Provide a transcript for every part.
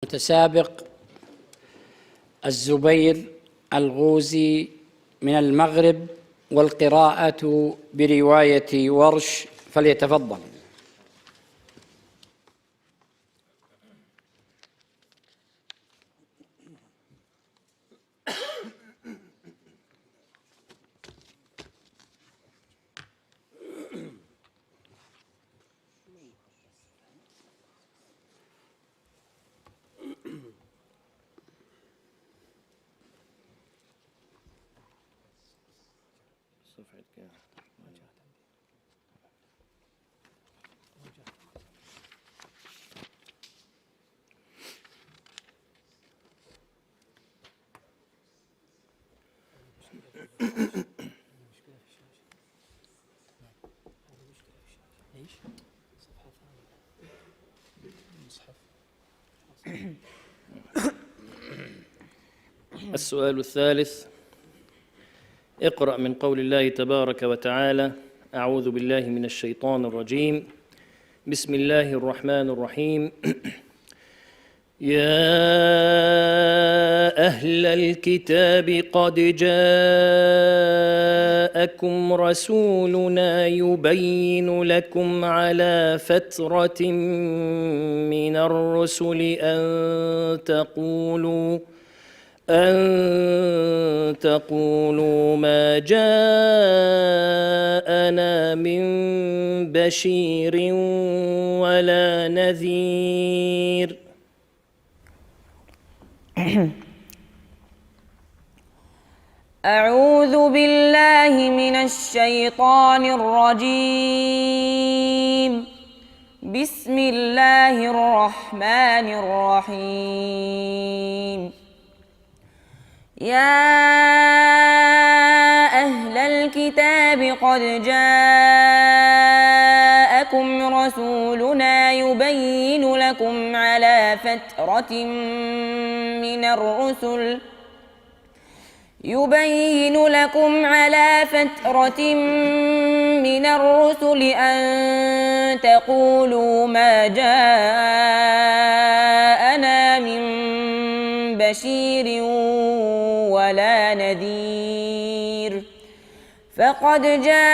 متسابق الزبير الغوزي من المغرب، والقراءة برواية ورش، فليتفضل. السؤال الثالث: اقرأ من قول الله تبارك وتعالى: أعوذ بالله من الشيطان الرجيم، بسم الله الرحمن الرحيم. يا أهل الكتاب قد جاءكم رسولنا يبين لكم على فترة من الرسل أن تقولوا ما جاءنا من بشير ولا نذير. أعوذ بالله من الشيطان الرجيم. بسم الله الرحمن الرحيم. يا أهل الكتاب قد جاءكم رسولنا يبين لكم على فترة من الرسل أن تقولوا ما جاءنا من بشير ولا نذير، فقد جاءكم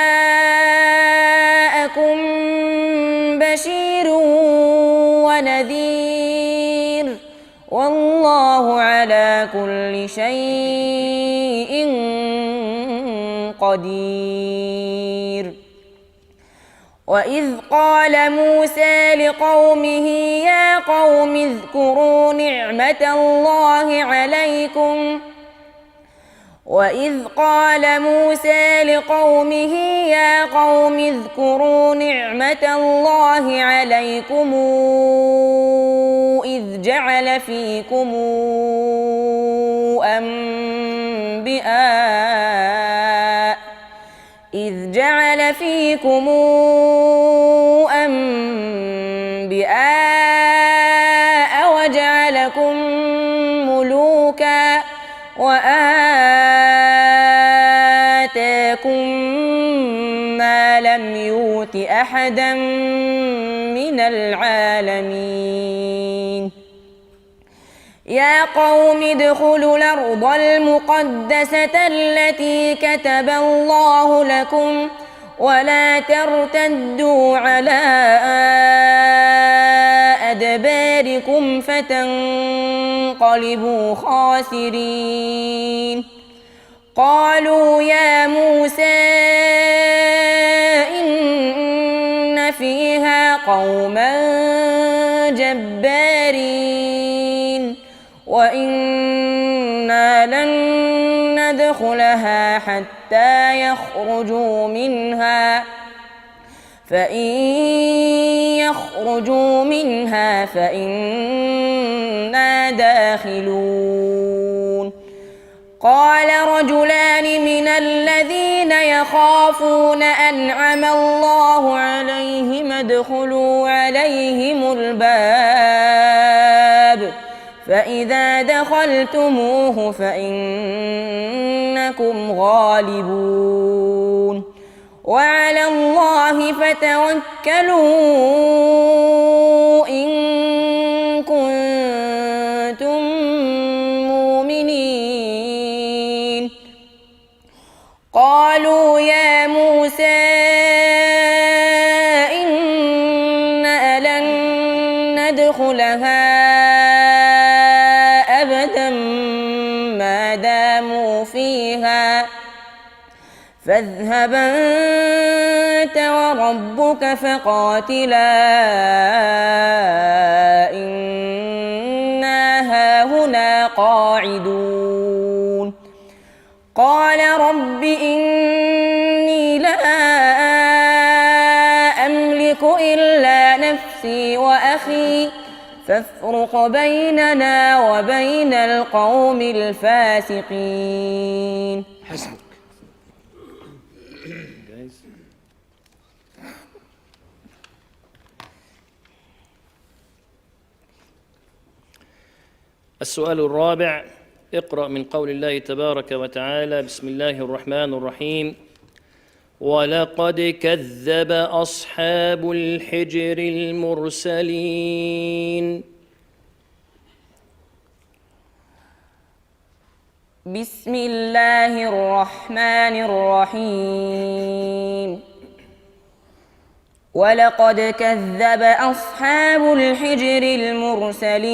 بشير ونذير، والله على كل شيء قدير. وإذ قال موسى لقومه يا قوم اذكروا نعمة الله عليكم إذ جعل فيكم أنبياء وجعلكم ملوكا وآتاكم ما لم يؤت أحدا من العالمين. يا قوم ادخلوا الأرض المقدسة التي كتب الله لكم ولا ترتدوا على أدباركم فتنقلبوا خاسرين. قالوا يا موسى إن فيها قوما جبارين وإنا لن ندخلها حتى يخرجوا منها، فإن يخرجوا منها فإنا داخلون. قال رجلان من الذين يخافون أنعم الله عليهم ادخلوا عليهم الباب فإذا دخلتموه فإنكم غالبون، وعلى الله فتوكلوا إن فاذهب أنت وربك فقاتلا إنا هاهنا قاعدون قال رب إني لا أملك إلا نفسي وأخي فافرق بيننا وبين القوم الفاسقين. حسبك. السؤال الرابع: اقرأ من قول الله تبارك وتعالى: بسم الله الرحمن الرحيم. ولقد كذب أصحاب الحجر المرسلين. بسم الله الرحمن الرحيم. ولقد كذب أصحاب الحجر المرسلين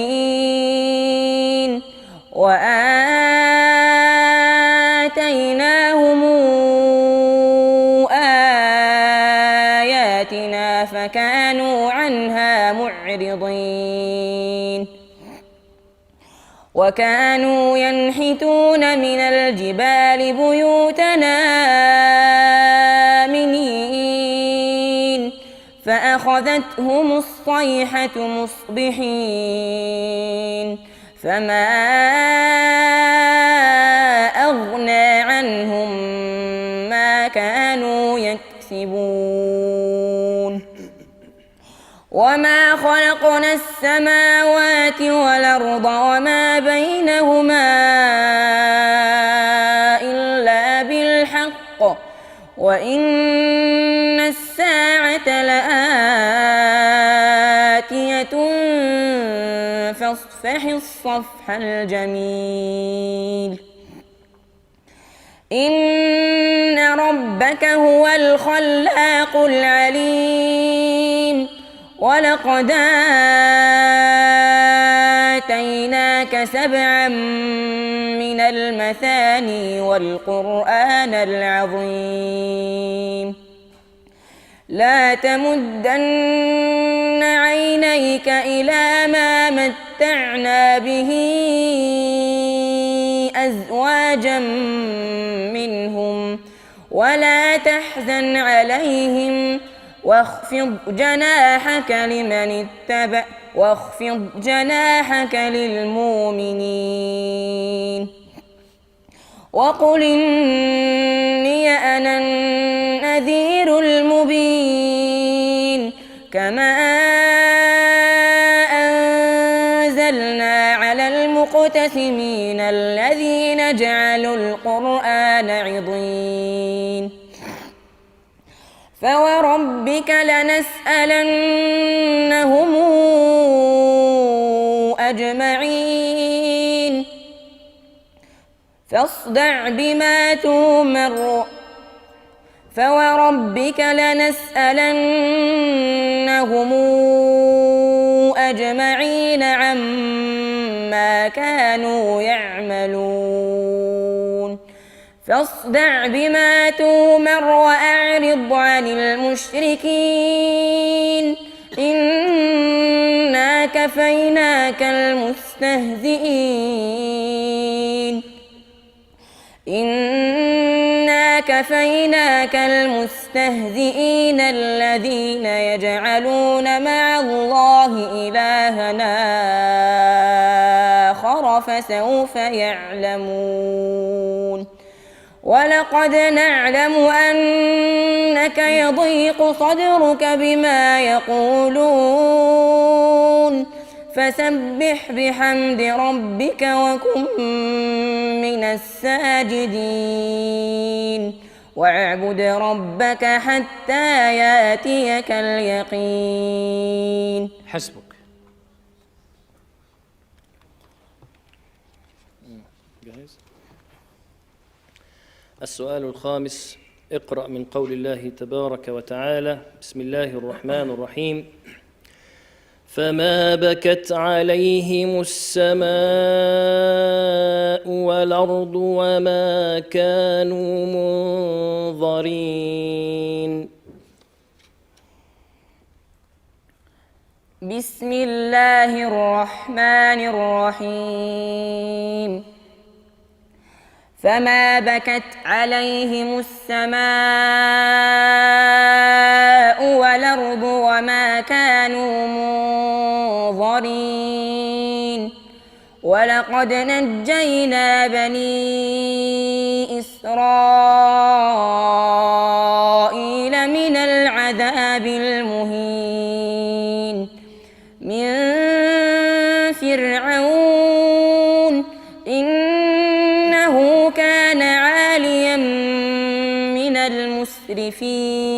وآتيناهم آياتنا فكانوا عنها معرضين وكانوا ينحتون من الجبال بيوتنا آمنين فأخذتهم الصيحة مصبحين فما أغنى عنهم ما كانوا يكسبون وما خلقنا السماوات والأرض وما بينهما إلا بالحق وإن الساعة لآتية فاصفح الصفح الجميل إن ربك هو الخلاق العليم ولقد آتيناك سبعا من المثاني والقرآن العظيم لا تمدن عينيك إلى ما متعنا به أزواجا منهم ولا تحزن عليهم واخفض جناحك للمؤمنين وقل إني أنا النذير المبين كما أنزلنا على المقتسمين الذين جعلوا القرآن عضين فوربك لنسألنهم أجمعين فاصدع بما تؤمر فوربك لنسألنهم أجمعين عما كانوا يعملون فاصدع بما تؤمر وأعرض عن المشركين إنا كفيناك المستهزئين الذين يجعلون مع الله إلهنا آخر فسوف يعلمون ولقد نعلم أنك يضيق صدرك بما يقولون فسبح بحمد ربك وكن من الساجدين واعبد ربك حتى يأتيك اليقين. حسبك. جاهز؟ السؤال الخامس: اقرأ من قول الله تبارك وتعالى: بسم الله الرحمن الرحيم. فما بكت عليهم السماء والأرض وما كانوا منظرين. بسم الله الرحمن الرحيم. فما بكت عليهم السماء والأرض وما كانوا منظرين. ولقد نجينا بني إسرائيل من العذاب المهين من فرعون إنه كان عاليا من المسرفين.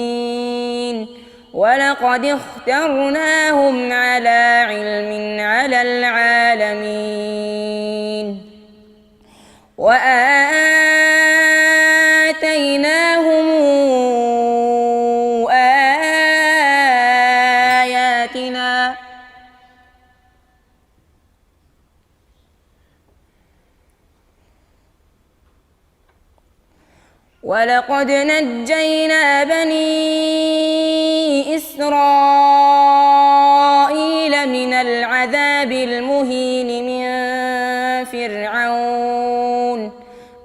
ولقد اخترناهم على علم على العالمين وآتيناهم آياتنا ولقد نجينا بني إسرائيل من العذاب المهين من فرعون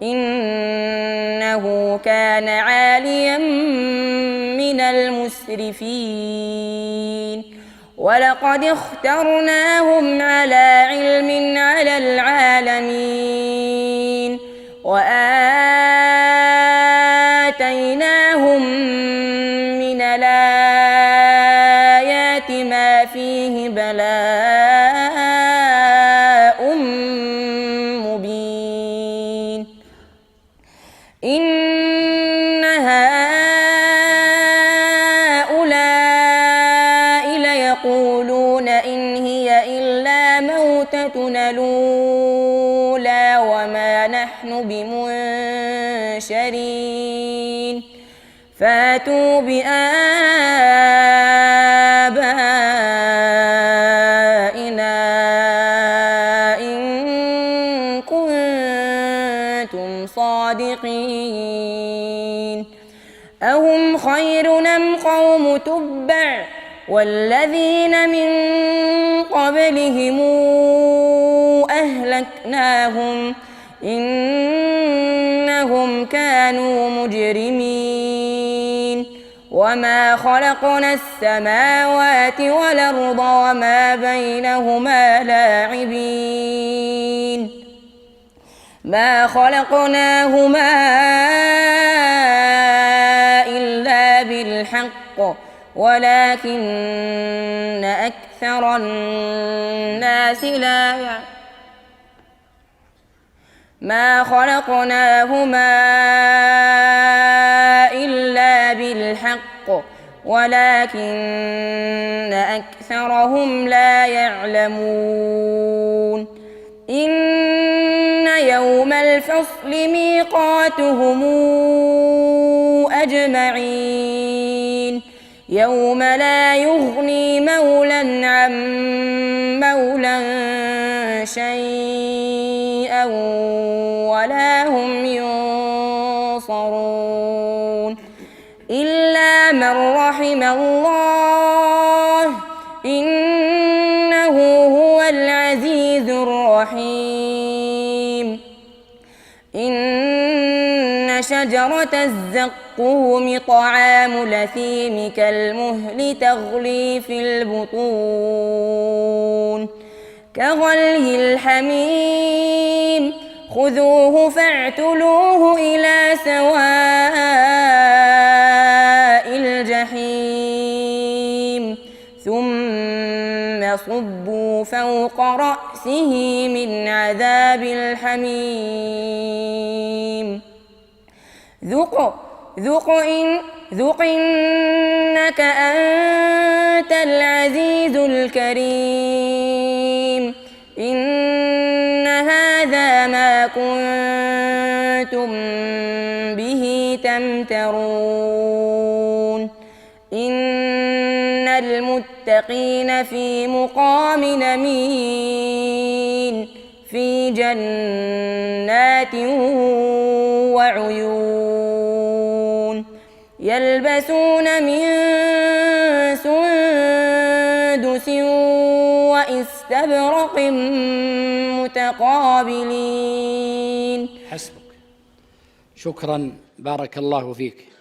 إنه كان عاليا من المسرفين. ولقد اخترناهم على علم على العالمين وآتيناهم من الآيات ما فيه بلاء مبين. إن هؤلاء ليقولون إن هي إلا موتتنا الأولى وما نحن بمنشرين. فاتوا بآبائنا إن كنتم صادقين. أهم خير أم قوم تبع والذين من قبلهم أهلكناهم إنهم كانوا مجرمين. وما خلقنا السماوات والأرض وما بينهما لاعبين ما خلقناهما إلا بالحق ولكن أكثر الناس لا يعلمون. ما خلقناهما إلا بالحق ولكن أكثرهم لا يعلمون. إن يوم الفصل ميقاتهم أجمعين يوم لا يغني مولى عن مولى شيئا ولا هم ينصرون إلا من رحم الله إنه هو العزيز الرحيم. إن شجرة الزقوم طعام الأثيم كالمهل تغلي في البطون كغلي الحميم خذوه فاعتلوه إلى سواء الجحيم ثم صبوا فوق رأسه من عذاب الحميم ذق إنك أنت العزيز الكريم. إن هذا ما كنتم به تمترون. إن المتقين في مقام أمين في جنات وعيون يلبسون من سندس وإستبرق متقابلين. حسبك. شكرا، بارك الله فيك.